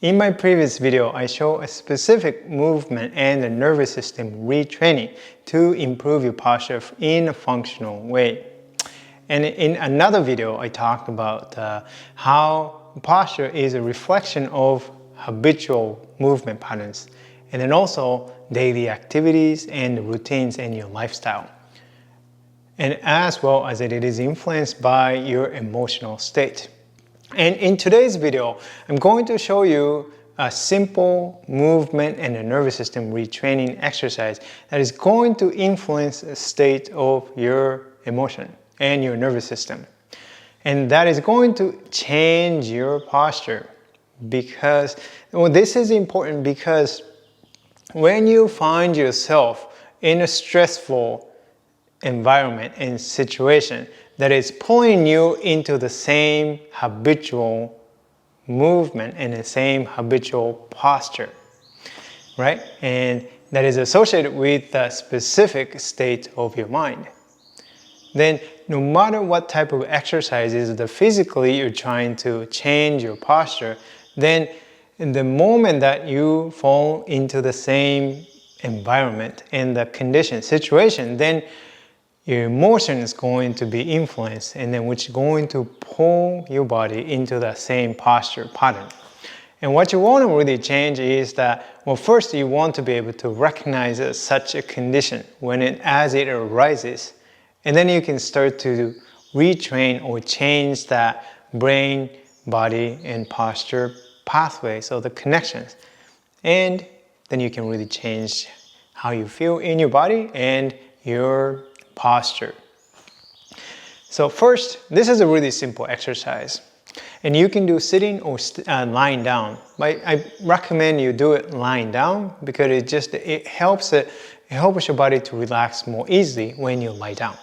In my previous video, I show a specific movement and the nervous system retraining to improve your posture in a functional way. And in another video, I talked about how posture is a reflection of habitual movement patterns, and then also daily activities and routines in your lifestyle. And as well as it is influenced by your emotional state. And in today's video, I'm going to show you a simple movement and a nervous system retraining exercise that is going to influence the state of your emotion and your nervous system. And that is going to change your posture because, this is important because when you find yourself in a stressful environment and situation that is pulling you into the same habitual movement and the same habitual posture, right? And that is associated with the specific state of your mind. Then no matter what type of exercises that physically you're trying to change your posture, then in the moment that you fall into the same environment and the condition, situation, then your emotion is going to be influenced, and then which is going to pull your body into the same posture pattern. And what you want to really change is that, well, first you want to be able to recognize such a condition as it arises, and then you can start to retrain or change that brain, body, and posture pathway, so the connections, and then you can really change how you feel in your body and your posture. So first, this is a really simple exercise, and you can do sitting or lying down. But I recommend you do it lying down because it helps your body to relax more easily when you lie down.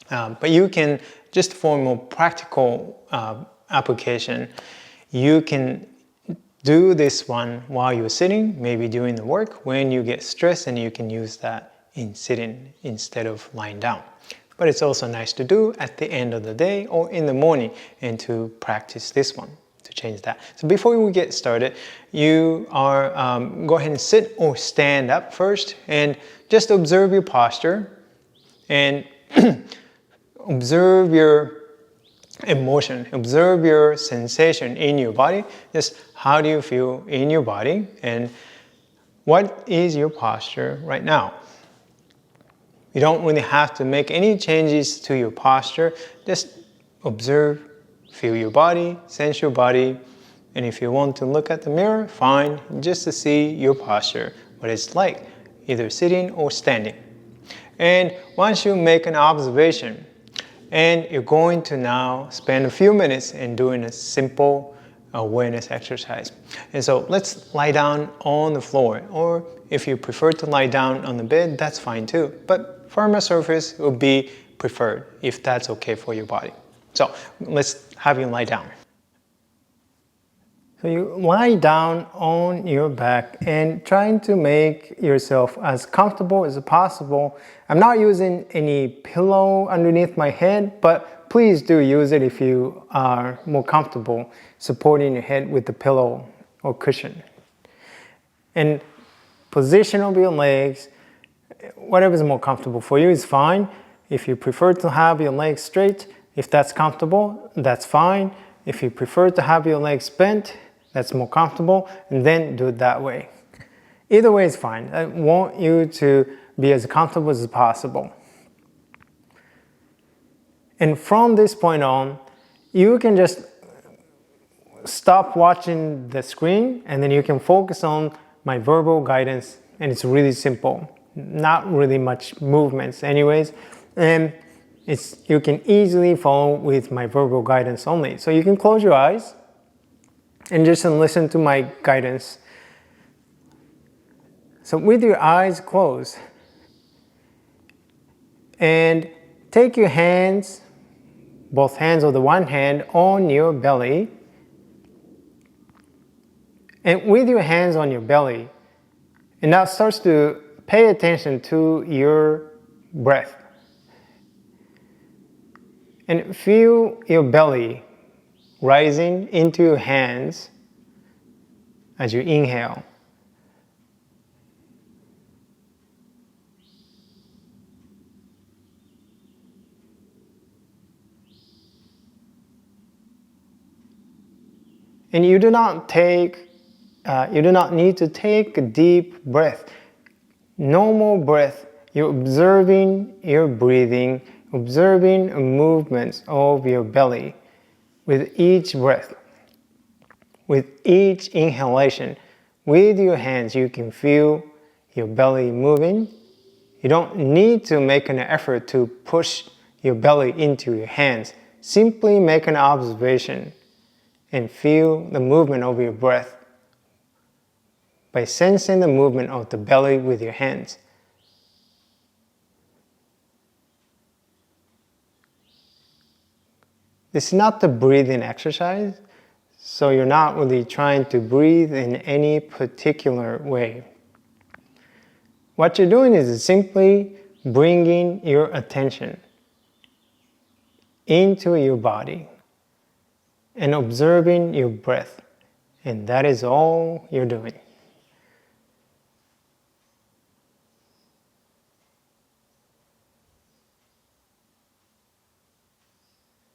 But you can, just for a more practical application, you can do this one while you're sitting, maybe doing the work. When you get stressed, and you can use that in sitting instead of lying down. But it's also nice to do at the end of the day or in the morning, and to practice this one to change that. So before we get started, you are go ahead and sit or stand up first and just observe your posture and observe your emotion, observe your sensation in your body. Just how do you feel in your body and what is your posture right now? You don't really have to make any changes to your posture. Just observe, feel your body, sense your body. And if you want to look at the mirror, fine, just to see your posture, what it's like, either sitting or standing. And once you make an observation, and you're going to now spend a few minutes in doing a simple awareness exercise. And so let's lie down on the floor, or if you prefer to lie down on the bed, that's fine too. But firmer surface would be preferred if that's okay for your body. So let's have you lie down. So you lie down on your back and trying to make yourself as comfortable as possible. I'm not using any pillow underneath my head, but please do use it if you are more comfortable supporting your head with the pillow or cushion. And position of your legs, whatever is more comfortable for you is fine. If you prefer to have your legs straight, if that's comfortable, that's fine. If you prefer to have your legs bent, that's more comfortable, and then do it that way. Either way is fine. I want you to be as comfortable as possible. And from this point on, you can just stop watching the screen, and then you can focus on my verbal guidance, and it's really simple. Not really much movements anyways, and you can easily follow with my verbal guidance only. So you can close your eyes and just listen to my guidance. So with your eyes closed, and take your hands, both hands or the one hand, on your belly, and with your hands on your belly, and now starts to pay attention to your breath. And feel your belly rising into your hands as you inhale. And you do not need to take a deep breath. Normal breath, you're observing your breathing, observing movements of your belly with each breath. With each inhalation, with your hands, you can feel your belly moving. You don't need to make an effort to push your belly into your hands. Simply make an observation and feel the movement of your breath by sensing the movement of the belly with your hands. This is not the breathing exercise, so you're not really trying to breathe in any particular way. What you're doing is simply bringing your attention into your body and observing your breath, and that is all you're doing.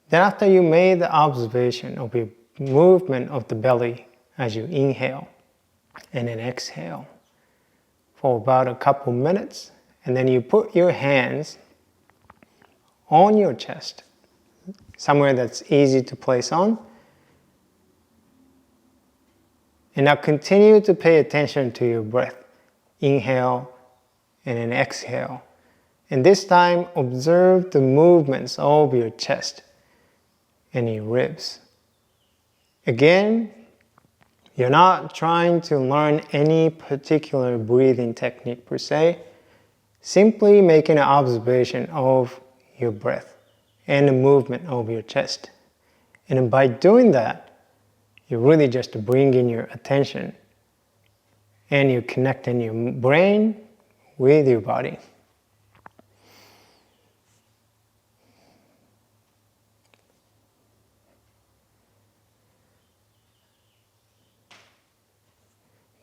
Then after you made the observation of your movement of the belly as you inhale and then exhale for about a couple minutes, and then you put your hands on your chest, somewhere that's easy to place on. And now continue to pay attention to your breath. Inhale and then exhale. And this time observe the movements of your chest and your ribs. Again, you're not trying to learn any particular breathing technique per se. Simply making an observation of your breath and the movement of your chest. And by doing that, you're really just bringing your attention and you're connecting your brain with your body.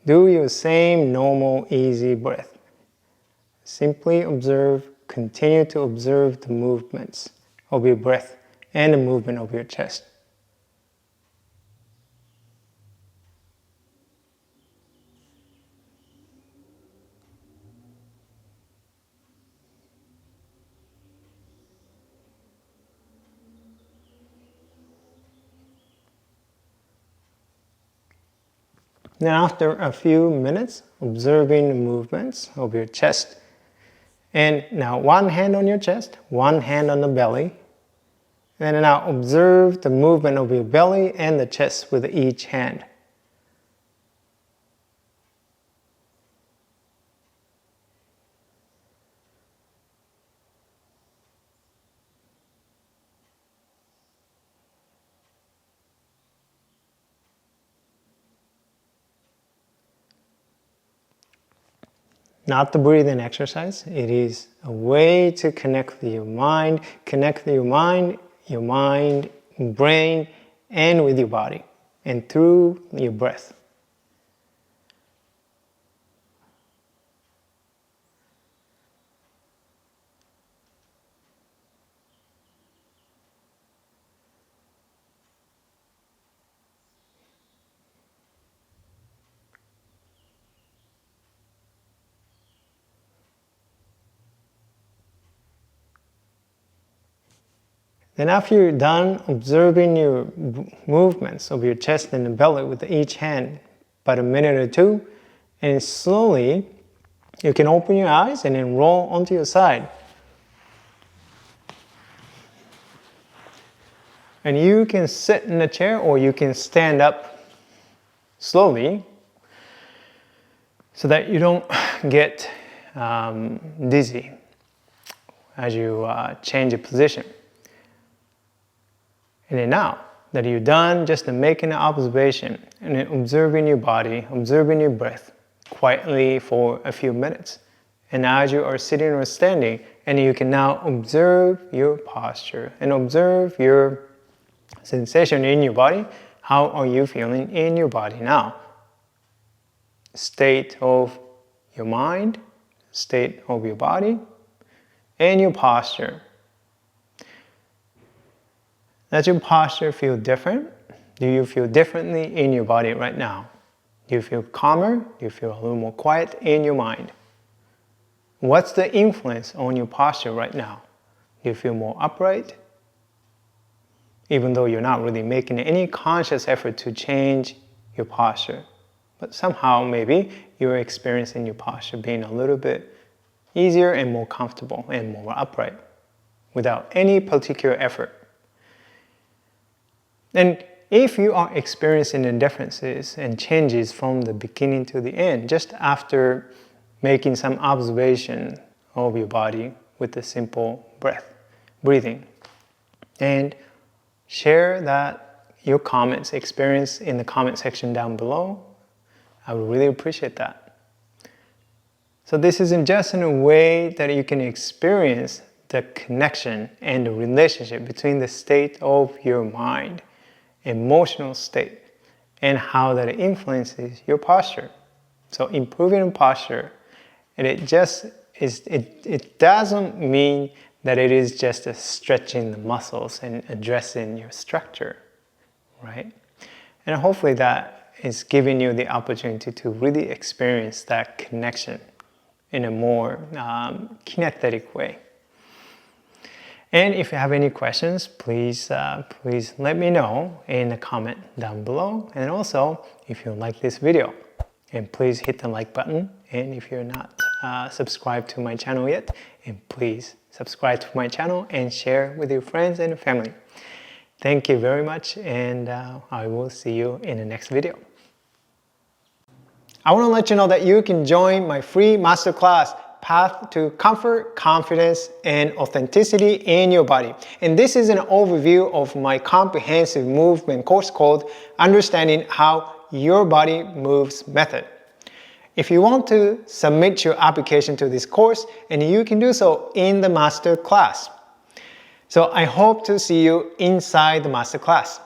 Do your same normal, easy breath. Simply observe, continue to observe the movements of your breath and the movement of your chest. Then after a few minutes, observing the movements of your chest. And now one hand on your chest, one hand on the belly. And now observe the movement of your belly and the chest with each hand. Not the breathing exercise. It is a way to connect with your mind, brain, and with your body, and through your breath. Then after you're done observing your movements of your chest and the belly with each hand, about a minute or two, and slowly you can open your eyes and then roll onto your side. And you can sit in a chair or you can stand up slowly so that you don't get dizzy as you change your position. And then now that you're done just making an observation and then observing your body, observing your breath quietly for a few minutes. And now as you are sitting or standing, and you can now observe your posture and observe your sensation in your body. How are you feeling in your body now? state of your mind, state of your body, and your posture. Does your posture feel different? Do you feel differently in your body right now? Do you feel calmer? Do you feel a little more quiet in your mind? What's the influence on your posture right now? Do you feel more upright? Even though you're not really making any conscious effort to change your posture. But somehow maybe you're experiencing your posture being a little bit easier and more comfortable and more upright without any particular effort. And if you are experiencing the differences and changes from the beginning to the end, just after making some observation of your body with the simple breathing, and share that your comments, experience in the comment section down below. I would really appreciate that. So this isn't just in a way that you can experience the connection and the relationship between the state of your mind, emotional state, and how that influences your posture. So improving posture, and it doesn't mean that it is just stretching the muscles and addressing your structure, right? And hopefully that is giving you the opportunity to really experience that connection in a more kinetic way. And if you have any questions, please let me know in the comment down below. And also, if you like this video, and please hit the like button. And if you're not subscribed to my channel yet, and please subscribe to my channel and share with your friends and family. Thank you very much, and I will see you in the next video. I want to let you know that you can join my free masterclass, Path to Comfort, Confidence, and Authenticity in Your Body. And this is an overview of my comprehensive movement course called Understanding How Your Body Moves Method. If you want to submit your application to this course, and you can do so in the master class. So I hope to see you inside the master class.